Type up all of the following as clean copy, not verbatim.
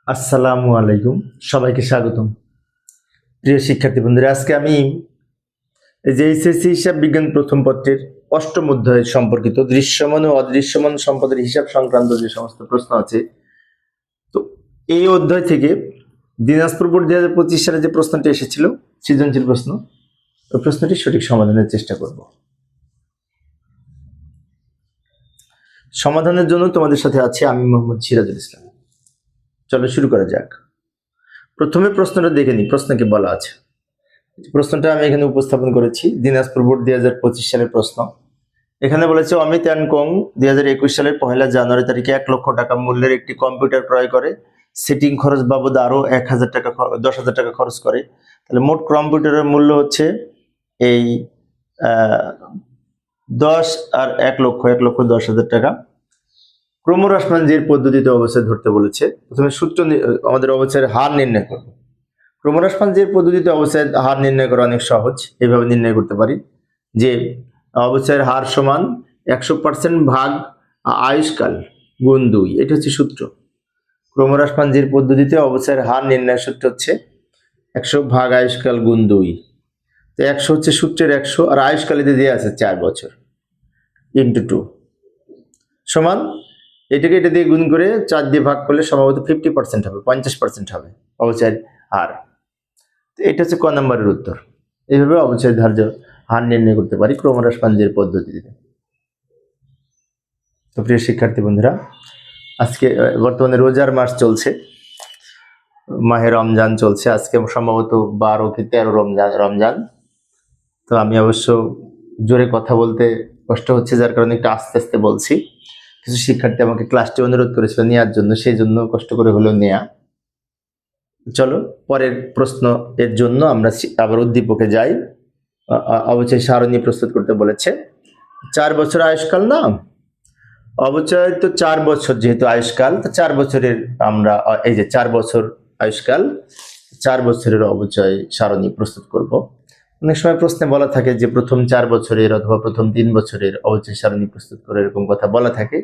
আসসালামু আলাইকুম, সবাইকে স্বাগতম। প্রিয় শিক্ষার্থী বন্ধুরা, আজকে আমি এই যে এইচএসসি হিসাব বিজ্ঞান প্রথম পত্রের অষ্টম অধ্যায় সম্পর্কিত দৃশ্যমান ও অদৃশ্যমান সম্পদের হিসাব সংক্রান্ত যে সমস্ত প্রশ্ন আছে, তো এই অধ্যায় থেকে দিনাজপুর বোর্ড 2025 সালে যে প্রশ্নটি এসেছিল, সৃজনশীল প্রশ্ন, ওই প্রশ্নটি সঠিক সমাধানের চেষ্টা করব। সমাধানের জন্য তোমাদের সাথে আছি আমি মোহাম্মদ সিরাজুল ইসলাম। চলো শুরু করা যাক। প্রথমে প্রশ্নটা দেখে নিই, প্রশ্ন কি বলা আছে। প্রশ্নটা আমি এখানে উপস্থাপন করেছি, দিনাজপুর বোর্ড 2025 সালের প্রশ্ন। এখানে বলেছে অমিত অ্যান্ড কোং 2021 সালের 1 জানুয়ারি তারিখে 1 লক্ষ টাকা মূল্যের একটি কম্পিউটার ক্রয় করে সেটিং খরচ বাবদ আরো 10,000 টাকা খরচ করে। তাহলে মোট কম্পিউটারের মূল্য হচ্ছে এই 10 আর 1,10,000 টাকা। ক্রমহ্রাসমান যে পদ্ধতিতে অবস্থায় ধরতে বলেছে, প্রথমে সূত্র আমাদের অবস্থার হার নির্ণয় করব। ক্রমহ্রাসমান যে পদ্ধতিতে অবস্থায় হার নির্ণয় করা অনেক সহজ, এইভাবে নির্ণয় করতে পারি যে অবস্থার হার সমান 100% ভাগ আয়ুষ্কাল গুণ 2, এটা হচ্ছে সূত্র। ক্রমহ্রাসমান যে পদ্ধতিতে অবস্থার হার নির্ণয় সূত্র হচ্ছে 100 ভাগ আয়ুষ্কাল গুণ 2। তো 100 হচ্ছে সূত্রের 100, আর আয়ুষ্কালিতে দেওয়া আছে 4 বছর ইন্টু 2 সমান এটাকে এটা দিয়ে গুণ করে 4 দিয়ে ভাগ করলে সম্ভবত 50% হবে, 50% হবে অবচয়ের হার। তো এটা হচ্ছে ক নম্বরের উত্তর। এইভাবে অবচয় ধার্য হার নির্ণয় করতে পারি ক্রমহ্রাসমান যে পদ্ধতিতে। তো প্রিয় শিক্ষার্থী বন্ধুরা, আজকে বর্তমানে রোজার মাস চলছে, মাহে রমজান চলছে। আজকে সম্ভবত 12 কি 13 রমজান। তো আমি অবশ্য জোরে কথা বলতে কষ্ট হচ্ছে, যার কারণে একটু আস্তে আস্তে বলছি। কিছু শিক্ষার্থী আমাকে ক্লাসটি অনুরোধ করেছিল নেওয়ার জন্য, সেই জন্য কষ্ট করে হলেও নেয়া। চলো পরের প্রশ্ন এর জন্য আমরা আবার উদ্দীপকে যাই। অবচয় সারণী প্রস্তুত করতে বলেছে। 4 বছর আয়ুষ্কাল না, অবচয় তো 4 বছর যেহেতু আয়ুষ্কাল, তো 4 বছরের আমরা এই যে 4 বছর আয়ুষ্কাল, 4 বছরের অবচয় সারণী প্রস্তুত করব। অনেক সময় প্রশ্নে বলা থাকে যে প্রথম 4 বছরের অথবা প্রথম 3 বছরের অবচয় সারণী প্রস্তুত করে, এরকম কথা বলা থাকে।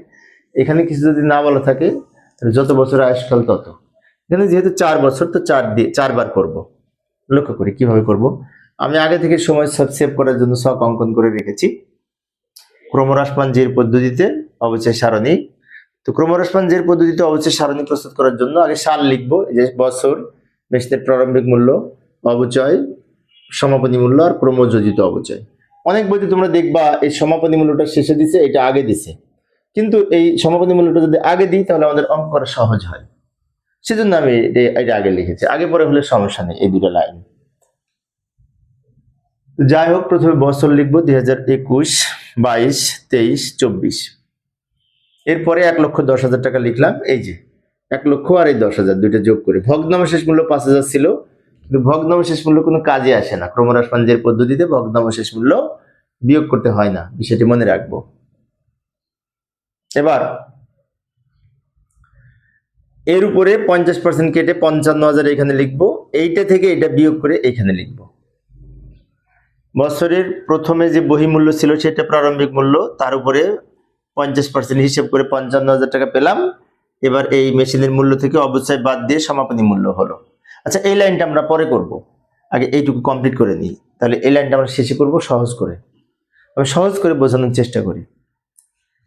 এখানে কিছু যদি না বলা থাকে, যত বছর আয়ুষ্কাল তত। এখানে যেহেতু 4 বছর, তো 4 দিয়ে 4 বার করব। লক্ষ্য করি কিভাবে করব। আমি আগে থেকে সময় সেভ করার জন্য ছক অঙ্কন করে রেখেছি। ক্রমহ্রাসমান জের পদ্ধতিতে অবচয় সারণী। তো ক্রমহ্রাসমান জের পদ্ধতিতে অবচয় সারণী প্রস্তুত করার জন্য আগে সাল লিখবো, যে বছর, মেশিনের প্রারম্ভিক মূল্য, অবচয়, সমাপনী মূল্য আর ক্রমযোজিত অবচয়। অনেক বইতে তোমরা দেখবা এই সমাপনী মূল্যটা শেষে দিছে, এটা আগে দিছে। কিন্তু এই সমাপনী মূল্যটা যদি আগে দিই তাহলে আমাদের অঙ্ক করা সহজ হয়, সেজন্য আমি এটা আগে লিখেছি। আগে পরে হলে সমস্যা নেই, এই দুটো লাইন। যাই হোক, প্রথমে বছর লিখবো 2021, 22, 23, 24। এরপরে 1,10,000 টাকা লিখলাম। এই যে 1 লক্ষ আর এই 10,000 দুইটা যোগ করে ভগ্নাংশেষ মূল্য 5,000 ছিল, কিন্তু ভগ্নাংশেষ মূল্য কোনো কাজে আসে না। ক্রমহ্রাসমান জের পদ্ধতিতে ভগ্নাংশেষ মূল্য বিয়োগ করতে হয় না, বিষয়টি মনে রাখবো। এবার এর উপরে 50% কেটে 55,000 এখানে লিখবো, এইটা থেকে এটা বিয়োগ করে এখানে লিখবো। বছরের প্রথমে যে বহিমূল্য ছিল সেটা প্রারম্ভিক মূল্য, তার উপরে 50% হিসেব করে 55,000 টাকা পেলাম। এবার এই মেশিনের মূল্য থেকে অবচয় বাদ দিয়ে সমাপনী মূল্য হলো। আচ্ছা, এই লাইনটা আমরা পরে করব, আগে এইটুকু কমপ্লিট করে নিই। তাহলে এই লাইনটা আমরা শেষে করব সহজ করে, আমি সহজ করে বোঝানোর চেষ্টা করি।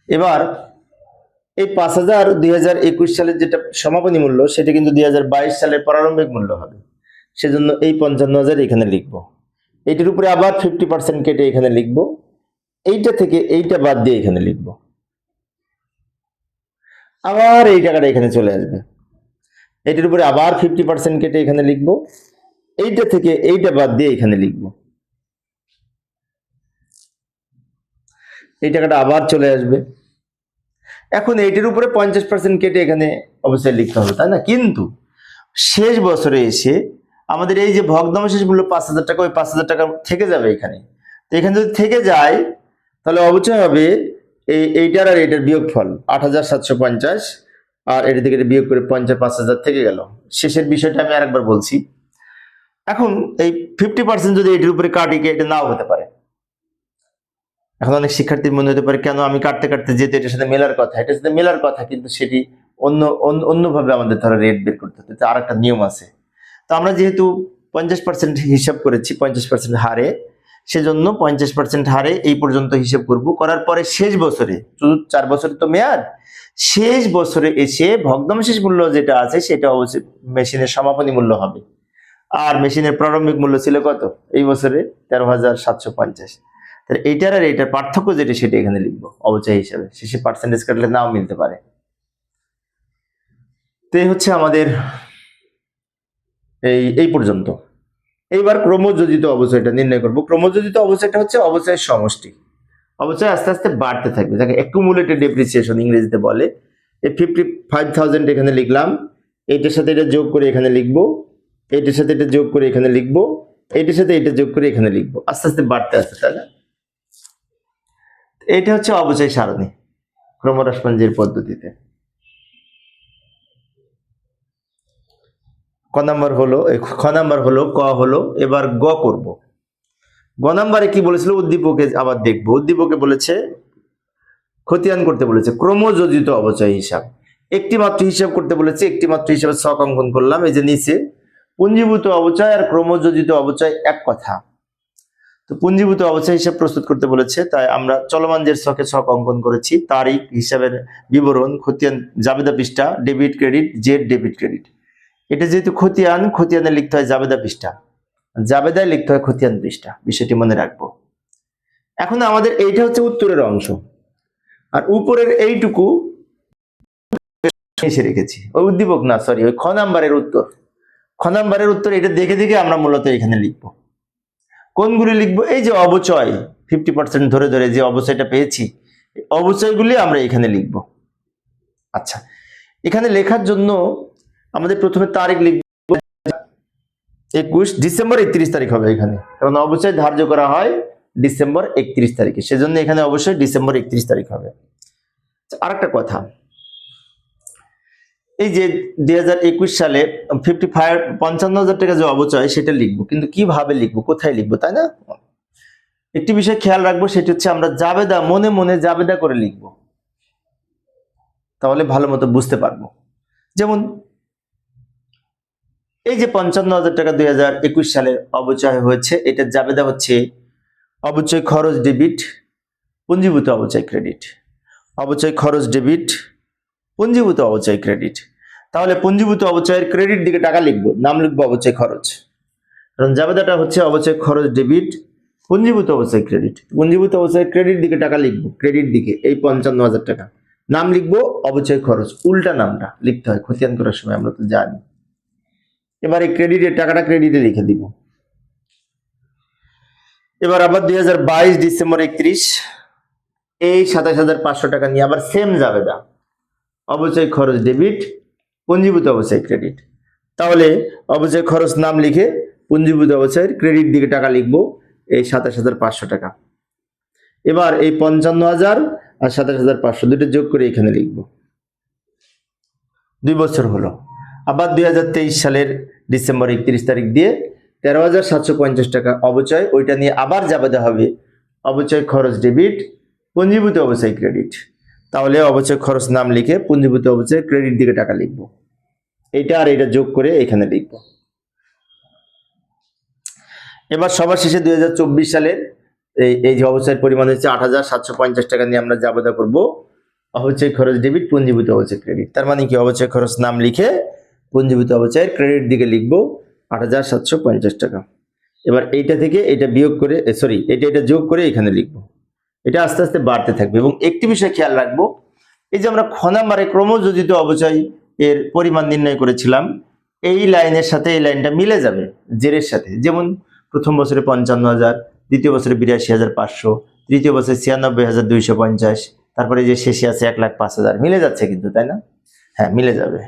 এবার এই 5,000 2021 সালের যেটা সমাপনী মূল্য, সেটা কিন্তু 2022 সালের প্রারম্ভিক মূল্য হবে, সেজন্য এই 55,000 এখানে লিখবো। এইটার উপরে আবার 50% কেটে এখানে লিখবো, এইটা থেকে এইটা বাদ দিয়ে এখানে লিখবো, আবার এই টাকাটা এখানে চলে আসবে। এটার উপরে আবার 50% কেটে এখানে লিখবো, এইটা থেকে এইটা বাদ দিয়ে এখানে লিখবো, এই টাকাটা আবার চলে আসবে। এখন এইটার উপরে 50% কেটে এখানে অবশ্যই লিখতে হবে, তাই না? কিন্তু শেষ বছরে এসে আমাদের এই যে ভগ্নাংশেষ মূল্য 5,000 টাকা, ওই 5,000 টাকা থেকে যাবে এখানে। তো এখানে যদি থেকে যায় তাহলে অবচয় হবে এইটার আর এইটার বিয়োগফল 8,750, আর এটা থেকে বিয়োগ করে 5,000 থেকে গেল। শেষের বিষয়টা আমি আরেকবার বলছি। এখন এই 50% যদি এটার উপরে কাটি, এটা নাও হতে পারে। এখন অনেক শিক্ষার্থীর মনে হতে পারে কেন আমি কাটতে কাটতে যেতে এটার সাথে মেলার কথা, এটার সাথে মেলার কথা, কিন্তু সেটি অন্যভাবে আমাদের ধরো রেট বের করতে হতে, আর একটা নিয়ম আছে। তো আমরা যেহেতু 50% হিসাব করেছি 50% হারে, সেজন্য 50% হারে এই পর্যন্ত হিসাব করব, করার পরে শেষ বছরে, শুধু 4 বছরে তো মেয়াদ, শেষ বছরে এসে ভগ্নাংশেষ মূল্য যেটা আছে সেটা অবশ্যই মেশিনের সমাপনী মূল্য হবে। আর মেশিনের প্রারম্ভিক মূল্য ছিল কত এই বছরে? 13,750। তাহলে এইটার আর এইটার পার্থক্য যেটা সেটা এখানে লিখবো অবচয় হিসাবে, শেষে পার্সেন্টেজ কাটলে নাও মিলতে পারে। তো এই হচ্ছে আমাদের এই পর্যন্ত। এইবার ক্রমযোজিত অবচয়টা নির্ণয় করব। ক্রমযোজিত অবচয়টা হচ্ছে অবচয়ের সমষ্টি। অবচয় আস্তে আস্তে বাড়তে থাকবে, যাকে অ্যাকুমুলেটেড ডেপ্রিসিয়েশন ইংরেজিতে বলে। এই 55,000 এখানে লিখলাম, এইটার সাথে এটা যোগ করে এখানে লিখবো, এইটার সাথে এটা যোগ করে এখানে লিখবো, এইটার সাথে এটা যোগ করে এখানে লিখবো, আস্তে আস্তে বাড়তে আসতে, তাই না? এটা হচ্ছে অবচয় সারণী ক্রমহ্রাসমানজির পদ্ধতিতে। খ নাম্বার হলো ক হলো, এবার গ করব। গ নাম্বারে কি বলেছিল? উদ্দীপকে আবার দেখবো। উদ্দীপকে বলেছে খতিয়ান করতে বলেছে ক্রমযোজিত অবচয় হিসাব, একটি মাত্র হিসাব করতে বলেছে, একটি মাত্র হিসাবে ছক অঙ্কন করলাম। এই যে নিচে পুঞ্জীভূত অবচয় আর ক্রমযোজিত অবচয় এক কথা। তো পুঞ্জীভূত অবচয় হিসাব প্রস্তুত করতে বলেছে, তাই আমরা চলমান যে ছক অঙ্কন করেছি, তারিখ হিসাবের বিবরণ, খতিয়ান, জাবেদা পৃষ্ঠা, debit credit, Z debit credit. এটা যেহেতু খতিয়ানে লিখতে হয় জাবেদা পৃষ্ঠা, জাবেদায় লিখতে হয় খতিয়ান পৃষ্ঠা, বিষয়টি মনে রাখবো। এখন আমাদের এইটা হচ্ছে উত্তরের অংশ, আর উপরের এইটুকু এসে রেখেছি ওই উদ্দীপক না, সরি, ওই খ নাম্বারের উত্তর। এটা দেখে দেখে আমরা মূলত এখানে লিখবো। কোনগুলি লিখবো? এই যে অবচয় 50% ধরে ধরে যে অবচয়টা পেয়েছি, অবচয়গুলি আমরা এখানে লিখব। আচ্ছা, এখানে লেখার জন্য আমাদের প্রথমে তারিখ লিখব 21 ডিসেম্বর 31 তারিখ হবে এখানে, কারণ অবচয় ধার্য করা হয় ডিসেম্বর 31 তারিখে, সেজন্য এখানে অবশ্যই ডিসেম্বর 31 তারিখ হবে। আরেকটা কথা, এই যে 2021 সালে 55,000 টাকা যে অবচয় সেটা লিখবো, কিন্তু কিভাবে লিখবো, কোথায় লিখবো, তাই না? একটি বিষয় খেয়াল রাখবো, সেটা হচ্ছে আমরা জাবেদা মনে মনে জাবেদা করে লিখবো, তাহলে ভালো মতো বুঝতে পারবো। যেমন এই যে 55,000 টাকা 2021 সালে অবচয় হয়েছে, এটার জাবেদা হচ্ছে অবচয় খরচ ডেবিট, পুঞ্জীভূত অবচয় ক্রেডিট, অবচয় খরচ ডেবিট, পুঞ্জীভূত অবচয় ক্রেডিট। তাহলে পুঞ্জীভূত অবচয়ের ক্রেডিট দিকে টাকা লিখবো, নাম লিখবো অবচয় খরচ, কারণ জাবেদাটা হচ্ছে অবচয় খরচ ডেবিট, পুঞ্জীভূত অবচয় ক্রেডিট। পুঞ্জীভূত অবচয় ক্রেডিট দিকে টাকা লিখবো, ক্রেডিট দিকে এই 55,000 টাকা, নাম লিখবো অবচয় খরচ, উল্টা নামটা লিখতে হয় খতিয়ান করার সময়, আমরা তো জানি। এবার এই ক্রেডিটের টাকাটা ক্রেডিটে লিখে দিব। এবার আবার 2022 ডিসেম্বর 31 এই 27,500 টাকা নিয়ে আবার সেম জাবেদা, অবচয় খরচ ডেবিট, পুঞ্জীভূত অবচয় ক্রেডিট। তাহলে অবচয় খরচ নাম লিখে পুঞ্জীভূত অবচয়ের ক্রেডিট দিকে টাকা লিখবো এই 27,500 টাকা। এবার এই 55,000 আর 27,500 দুটো যোগ করে এখানে লিখবো। 2 বছর হলো। আবার 2023 সালের ডিসেম্বর 31 তারিখ দিয়ে 13,750 টাকা অবচয়, ওইটা নিয়ে আবার জাবেদা হবে অবচয় খরচ ডেবিট, পুঞ্জীভূত অবচয় ক্রেডিট। তাহলে অবচয় খরচ নাম লিখে পুঞ্জীভূত অবচয় ক্রেডিট দিকে টাকা লিখবো, এটা আর এটা যোগ করে এখানে লিখবো। এবার সবার শেষে 2024 সালের এই যে অবচয়ের পরিমাণ হচ্ছে 8,750 টাকা নিয়ে আমরা জাবেদা করব অবচয় খরচ ডেবিট, পুঞ্জীভূত অবচয় ক্রেডিট। তার মানে কি, অবচয় খরচ নাম লিখে পুঞ্জীভূত অবচয়ের ক্রেডিট দিকে লিখবো 8,750 টাকা। এবার এইটা থেকে এটা বিয়োগ করে, সরি, এটা যোগ করে এখানে লিখবো। এটা আস্তে আস্তে বাড়তে থাকবে। এবং একটি বিষয় খেয়াল রাখবো, এই যে আমরা খ নাম্বারে ক্রমযোজিত অবচয় এর পরিমাণ নির্ণয় করেছিলাম, এই লাইনের সাথে এই লাইনটা মিলে যাবে জেরের সাথে। যেমন প্রথম বছরে 55,000, দ্বিতীয় বছরে 82,500, তৃতীয় বছরে 96,250, তারপরে যে শেষে আছে 1,05,000, মিলে যাচ্ছে কিন্তু, তাই না? হ্যাঁ, মিলে যাবে।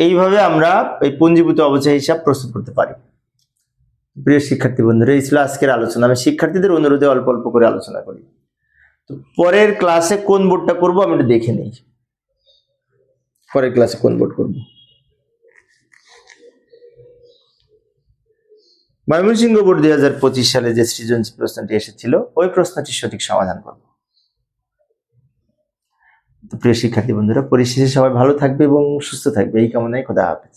এইভাবে আমরা এই পুঞ্জীভূত অবচয় হিসাব প্রস্তুত করতে পারি। প্রিয় শিক্ষার্থী বন্ধুরা, এই ছিল আজকের আলোচনা। আমি শিক্ষার্থীদের অনুরোধে অল্প অল্প করে আলোচনা করি। তো পরের ক্লাসে কোন বোর্ডটা করবো আমি একটু দেখে নিই। পরের ক্লাসে কোন বোর্ড করব? ময়মনসিংহ বোর্ড 2025 সালে যে সৃজনশীল প্রশ্নটি এসেছিল ওই প্রশ্নটির সঠিক সমাধান করব। তো প্রিয় শিক্ষার্থী বন্ধুরা, পরিশেষে সবাই ভালো থাকবে এবং সুস্থ থাকবে এই কামনায় খোদা হাফেজ।